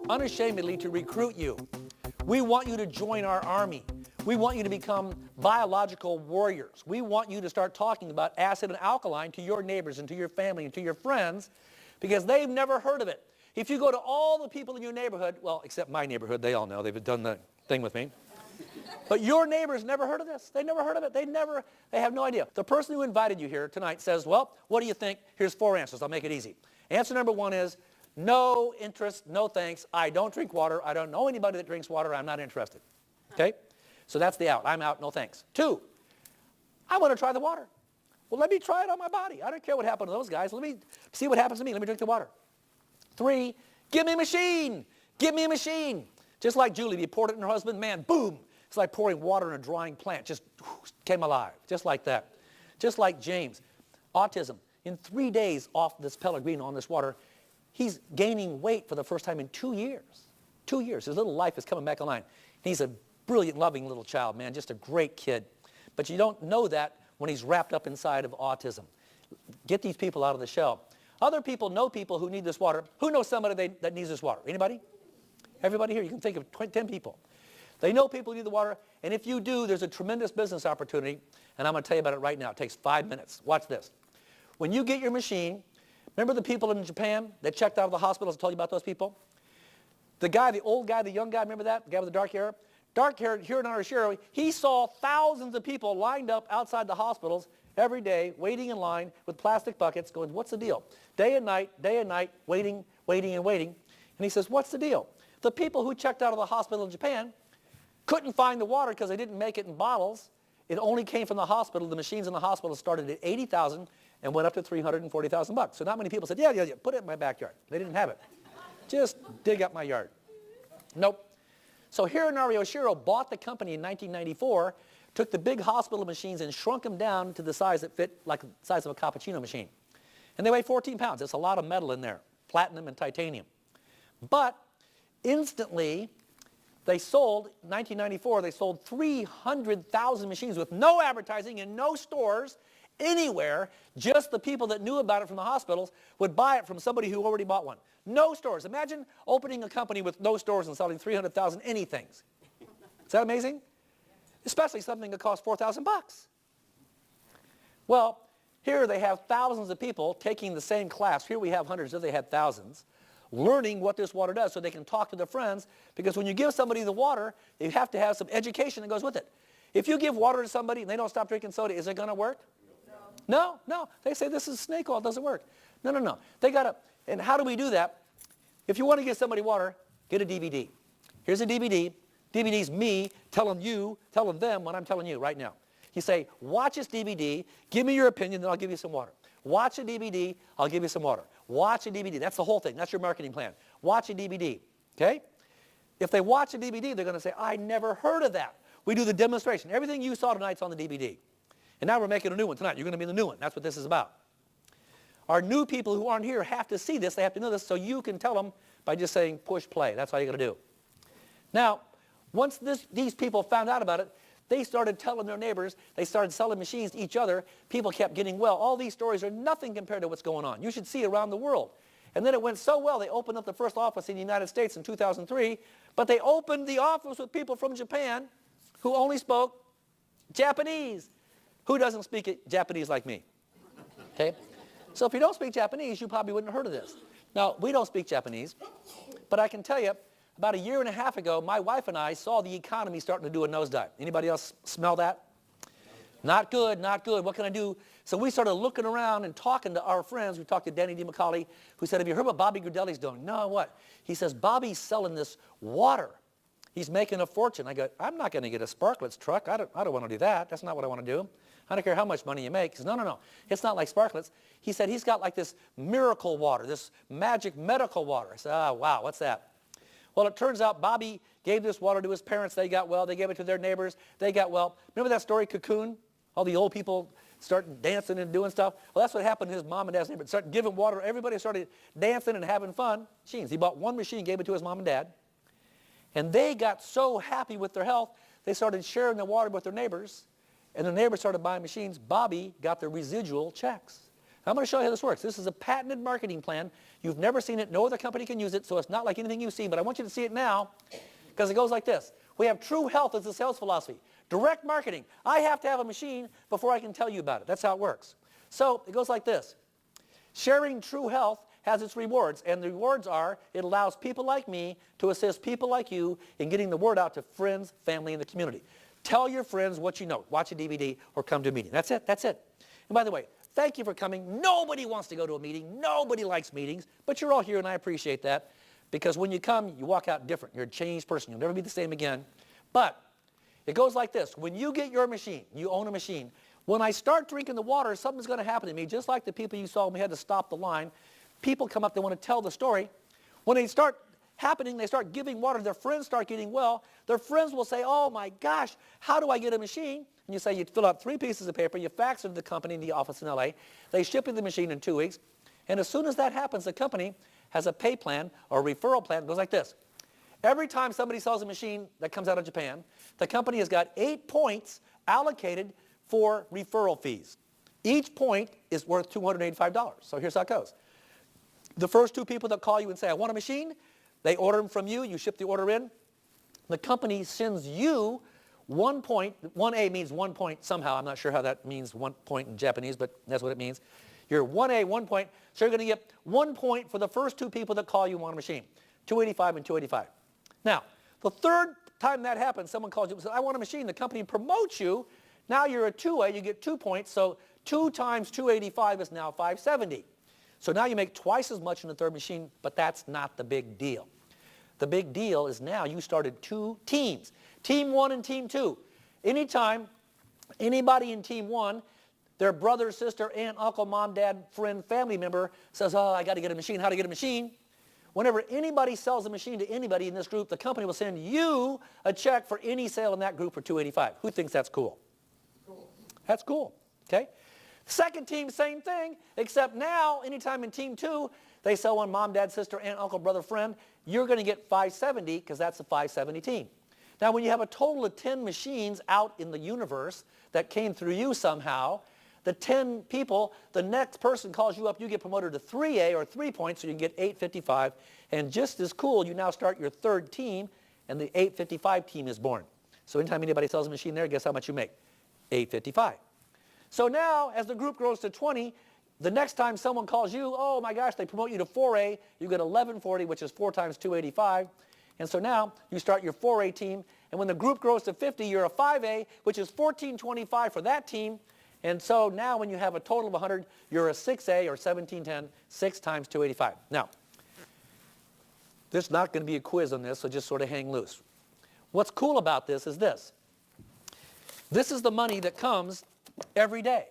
unashamedly to recruit you. We want you to join our army. We want you to become biological warriors. We want you to start talking about acid and alkaline to your neighbors and to your family and to your friends because they've never heard of it. If you go to all the people in your neighborhood, well, except my neighborhood, they all know. They've done the thing with me. But your neighbors never heard of this. They never heard of it. They have no idea. The person who invited you here tonight says, well, what do you think? Here's 4 answers. I'll make it easy. Answer number 1 is, no interest, no thanks. I don't drink water. I don't know anybody that drinks water. I'm not interested. Okay? So that's the out. I'm out. No thanks. 2, I want to try the water. Well, let me try it on my body. I don't care what happened to those guys. Let me see what happens to me. Let me drink the water. 3, give me a machine. Give me a machine. Just like Julie, he poured it in her husband. Man, boom. It's like pouring water in a drying plant. Just came alive. Just like that. Just like James. Autism. In 3 days off this Pellegrino on this water, he's gaining weight for the first time in 2 years. 2 years. His little life is coming back online. He's a brilliant, loving little child, man. Just a great kid. But you don't know that when he's wrapped up inside of autism. Get these people out of the shell. Other people know people who need this water. Who knows somebody that needs this water? Anybody? Everybody here? You can think of 10 people. They know people who need the water. And if you do, there's a tremendous business opportunity. And I'm going to tell you about it right now. It takes 5 minutes. Watch this. When you get your machine, remember the people in Japan that checked out of the hospitals? I told you about those people? The guy, the old guy, the young guy, remember that? The guy with the dark hair? Dark hair, here in Arashiro, he saw thousands of people lined up outside the hospitals every day, waiting in line with plastic buckets, going, what's the deal? Day and night, waiting, waiting, and waiting. And he says, what's the deal? The people who checked out of the hospital in Japan couldn't find the water because they didn't make it in bottles. It only came from the hospital. The machines in the hospital started at $80,000 and went up to $340,000. So not many people said, yeah, put it in my backyard. They didn't have it. Just dig up my yard. Nope. So Hironari Oshiro bought the company in 1994, took the big hospital machines and shrunk them down to the size that fit like the size of a cappuccino machine. And they weigh 14 pounds. There's a lot of metal in there, platinum and titanium. But instantly, they sold, in 1994, they sold 300,000 machines with no advertising and no stores anywhere. Just the people that knew about it from the hospitals would buy it from somebody who already bought one. No stores. Imagine opening a company with no stores and selling 300,000 anythings. Is that amazing? Especially something that costs $4,000 bucks. Well, here they have thousands of people taking the same class. Here we have hundreds, there they had thousands, learning what this water does so they can talk to their friends, because when you give somebody the water, you have to have some education that goes with it. If you give water to somebody and they don't stop drinking soda, is it going to work? No. No. They say this is snake oil, it doesn't work. No. They got to, and how do we do that? If you want to give somebody water, get a DVD. Here's a DVD. DVD's me telling them what I'm telling you right now. You say, watch this DVD, give me your opinion, then I'll give you some water. Watch a DVD, I'll give you some water. Watch a DVD. That's the whole thing. That's your marketing plan. Watch a DVD. Okay? If they watch a DVD, they're going to say, I never heard of that. We do the demonstration. Everything you saw tonight's on the DVD. And now we're making a new one tonight. You're going to be the new one. That's what this is about. Our new people who aren't here have to see this. They have to know this, so you can tell them by just saying push play. That's all you got to do. Now, once these people found out about it, they started telling their neighbors. They started selling machines to each other. People kept getting well. All these stories are nothing compared to what's going on. You should see it around the world. And then it went so well, they opened up the first office in the United States in 2003, but they opened the office with people from Japan who only spoke Japanese. Who doesn't speak Japanese like me? Okay? So if you don't speak Japanese, you probably wouldn't have heard of this. Now, we don't speak Japanese, but I can tell you, about a year and a half ago, my wife and I saw the economy starting to do a nosedive. Anybody else smell that? Not good, not good. What can I do? So we started looking around and talking to our friends. We talked to Danny DiMacaulay, who said, have you heard what Bobby Grudelli's doing? No, what? He says, Bobby's selling this water. He's making a fortune. I go, I'm not going to get a Sparklets truck. I don't want to do that. That's not what I want to do. I don't care how much money you make. He says, no. It's not like Sparklets. He said he's got like this miracle water, this magic medical water. I said, oh, wow, what's that? Well, it turns out Bobby gave this water to his parents. They got well. They gave it to their neighbors. They got well. Remember that story, Cocoon? All the old people started dancing and doing stuff. Well, that's what happened to his mom and dad's neighbors. Started giving water. Everybody started dancing and having fun. Machines. He bought one machine, gave it to his mom and dad. And they got so happy with their health, they started sharing the water with their neighbors. And the neighbors started buying machines. Bobby got the residual checks. I'm going to show you how this works. This is a patented marketing plan. You've never seen it. No other company can use it, so it's not like anything you've seen, but I want you to see it now because it goes like this. We have true health as a sales philosophy. Direct marketing. I have to have a machine before I can tell you about it. That's how it works. So it goes like this. Sharing true health has its rewards, and the rewards are it allows people like me to assist people like you in getting the word out to friends, family, and the community. Tell your friends what you know. Watch a DVD or come to a meeting. That's it. That's it. And by the way, thank you for coming. Nobody wants to go to a meeting. Nobody likes meetings, but you're all here, and I appreciate that because when you come, you walk out different. You're a changed person. You'll never be the same again. But it goes like this. When you get your machine, you own a machine. When I start drinking the water, something's going to happen to me, just like the people you saw when we had to stop the line. People come up, they want to tell the story. When they start happening, they start giving water, their friends start getting well. Their friends will say, oh my gosh, how do I get a machine? And you say, you fill out 3 pieces of paper, you fax it to the company in the office in LA. They ship you the machine in 2 weeks. And as soon as that happens, the company has a pay plan or a referral plan. It goes like this. Every time somebody sells a machine that comes out of Japan, the company has got 8 points allocated for referral fees. Each point is worth $285. So here's how it goes. The first 2 people that call you and say, I want a machine, they order them from you, you ship the order in. The company sends you 1 point. 1A means 1 point somehow. I'm not sure how that means 1 point in Japanese, but that's what it means. You're 1A, 1 point. So you're going to get 1 point for the first 2 people that call you and want a machine. 285 and 285. Now, the third time that happens, someone calls you and says, I want a machine. The company promotes you. Now you're a 2A, you get 2 points. So 2 times 285 is now 570. So now you make twice as much in the third machine, but that's not the big deal. The big deal is now you started 2 teams. Team 1 and Team 2. Anytime anybody in Team 1, their brother, sister, aunt, uncle, mom, dad, friend, family member says, oh, I got to get a machine. How to get a machine? Whenever anybody sells a machine to anybody in this group, the company will send you a check for any sale in that group for $285. Who thinks that's cool? Cool. That's cool. Okay? Second team, same thing, except now, anytime in Team 2, they sell one mom, dad, sister, aunt, uncle, brother, friend, you're going to get 570 because that's a 570 team. Now, when you have a total of 10 machines out in the universe that came through you somehow, the 10 people, the next person calls you up, you get promoted to 3A or 3 points, so you can get 855. And just as cool, you now start your third team, and the 855 team is born. So anytime anybody sells a machine there, guess how much you make? 855. So now, as the group grows to 20, the next time someone calls you, oh my gosh, they promote you to 4A, you get 1140, which is 4 times 285. And so now you start your 4A team, and when the group grows to 50, you're a 5A, which is 1425 for that team. And so now when you have a total of 100, you're a 6A or 1710, 6 times 285. Now, there's not going to be a quiz on this, so just sort of hang loose. What's cool about this is this. This is the money that comes every day.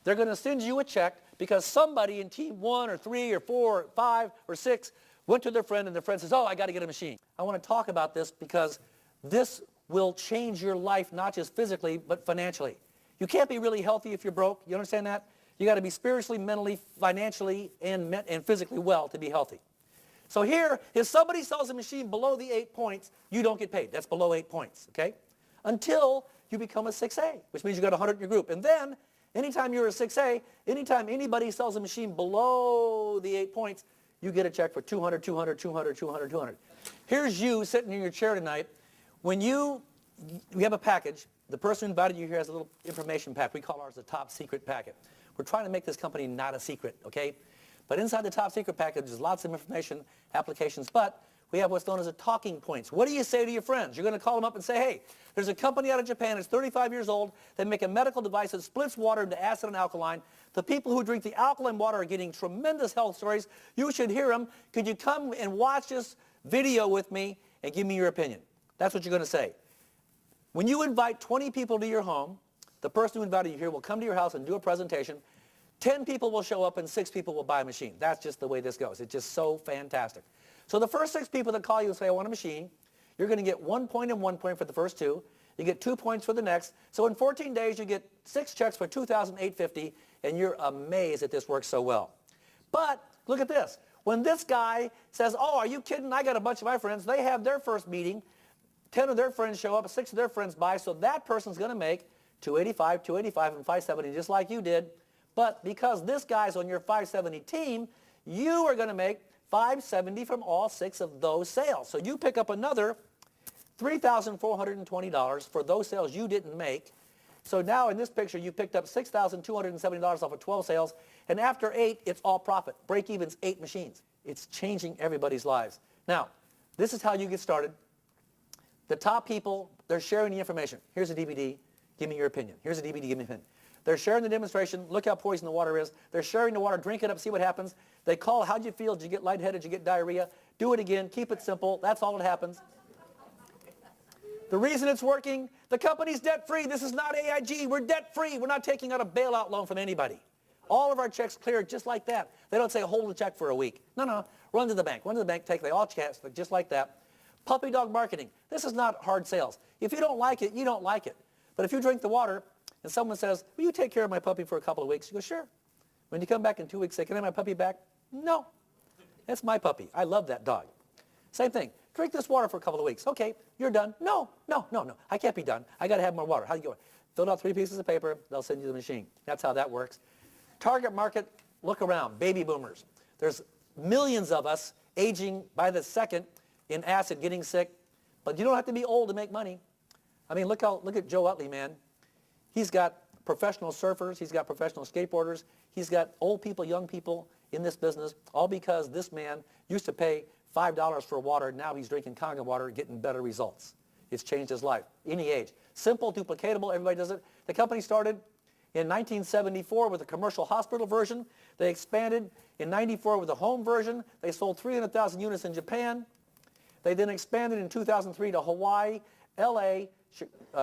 They're going to send you a check because somebody in Team 1 or 3 or 4 or 5 or 6 went to their friend and their friend says, oh, I got to get a machine. I want to talk about this because this will change your life not just physically but financially. You can't be really healthy if you're broke. You understand that? You got to be spiritually, mentally, financially, and physically well to be healthy. So here, if somebody sells a machine below the 8 points, you don't get paid. That's below 8 points, okay? Until you become a 6A, which means you got 100 in your group. And then, anytime you're a 6A, anytime anybody sells a machine below the 8 points, you get a check for 200, 200, 200, 200, 200. Here's you sitting in your chair tonight. When you have a package, the person who invited you here has a little information pack. We call ours the top secret packet. We're trying to make this company not a secret, okay? But inside the top secret package, there's lots of information, applications, but we have what's known as a talking points. What do you say to your friends? You're going to call them up and say, hey, there's a company out of Japan, it's 35 years old, they make a medical device that splits water into acid and alkaline. The people who drink the alkaline water are getting tremendous health stories. You should hear them. Could you come and watch this video with me and give me your opinion? That's what you're going to say. When you invite 20 people to your home, the person who invited you here will come to your house and do a presentation. 10 people will show up and 6 people will buy a machine. That's just the way this goes. It's just so fantastic. So the first 6 people that call you and say, I want a machine, you're going to get 1 point and 1 point for the first 2. You get 2 points for the next. So in 14 days, you get 6 checks for $2,850, and you're amazed that this works so well. But look at this. When this guy says, oh, are you kidding? I got a bunch of my friends. They have their first meeting. 10 of their friends show up. 6 of their friends buy. So that person's going to make $285, $285, and $570, just like you did. But because this guy's on your 570 team, you are going to make 570 from all 6 of those sales. So you pick up another $3,420 for those sales you didn't make. So now in this picture, you picked up $6,270 off of 12 sales. And after 8, it's all profit. Break even's 8 machines. It's changing everybody's lives. Now, this is how you get started. The top people, they're sharing the information. Here's a DVD. Give me your opinion. Here's a DVD. Give me an opinion. They're sharing the demonstration. Look how poison the water is. They're sharing the water. Drink it up. See what happens. They call. How'd you feel? Did you get lightheaded? Did you get diarrhea? Do it again. Keep it simple. That's all that happens. The reason it's working, the company's debt-free. This is not AIG. We're debt-free. We're not taking out a bailout loan from anybody. All of our checks clear just like that. They don't say hold the check for a week. No, no. Run to the bank. Run to the bank. Take all checks just like that. Puppy dog marketing. This is not hard sales. If you don't like it, you don't like it. But if you drink the water and someone says, will you take care of my puppy for a couple of weeks? You go, sure. When you come back in 2 weeks, say, can I have my puppy back? No. That's my puppy. I love that dog. Same thing. Drink this water for a couple of weeks. Okay, you're done. No, no, no, no. I can't be done. I got to have more water. How do you go? Fill out 3 pieces of paper. They'll send you the machine. That's how that works. Target market, look around. Baby boomers. There's millions of us aging by the second in acid, getting sick. But you don't have to be old to make money. I mean, look at Joe Utley, man. He's got professional surfers. He's got professional skateboarders. He's got old people, young people in this business, all because this man used to pay $5 for water. Now he's drinking Kangen water, getting better results. It's changed his life, any age. Simple, duplicatable, everybody does it. The company started in 1974 with a commercial hospital version. They expanded in 94 with a home version. They sold 300,000 units in Japan. They then expanded in 2003 to Hawaii, LA,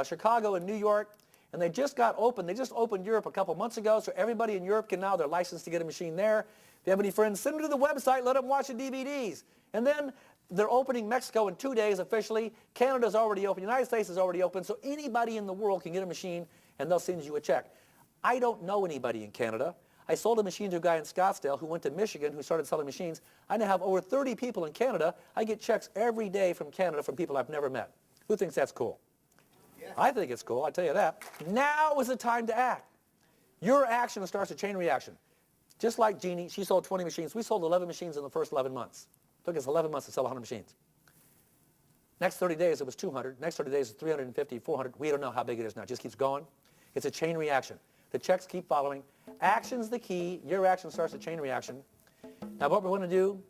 Chicago, and New York. And they just got open. They just opened Europe a couple months ago, so everybody in Europe can now, they're licensed to get a machine there. If you have any friends, send them to the website, let them watch the DVDs. And then they're opening Mexico in 2 days officially. Canada's already open. The United States is already open. So anybody in the world can get a machine, and they'll send you a check. I don't know anybody in Canada. I sold a machine to a guy in Scottsdale who went to Michigan who started selling machines. I now have over 30 people in Canada. I get checks every day from Canada from people I've never met. Who thinks that's cool? Yeah. I think it's cool, I'll tell you that. Now is the time to act. Your action starts a chain reaction. Just like Jeannie, she sold 20 machines. We sold 11 machines in the first 11 months. It took us 11 months to sell 100 machines. Next 30 days, it was 200. Next 30 days, it's 350, 400. We don't know how big it is now. It just keeps going. It's a chain reaction. The checks keep following. Action's the key. Your action starts a chain reaction. Now, what we're going to do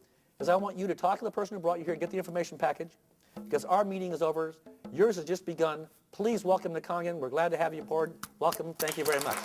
is I want you to talk to the person who brought you here, get the information package, because our meeting is over. Yours has just begun. Please welcome to Kangen. We're glad to have you aboard. Welcome. Thank you very much.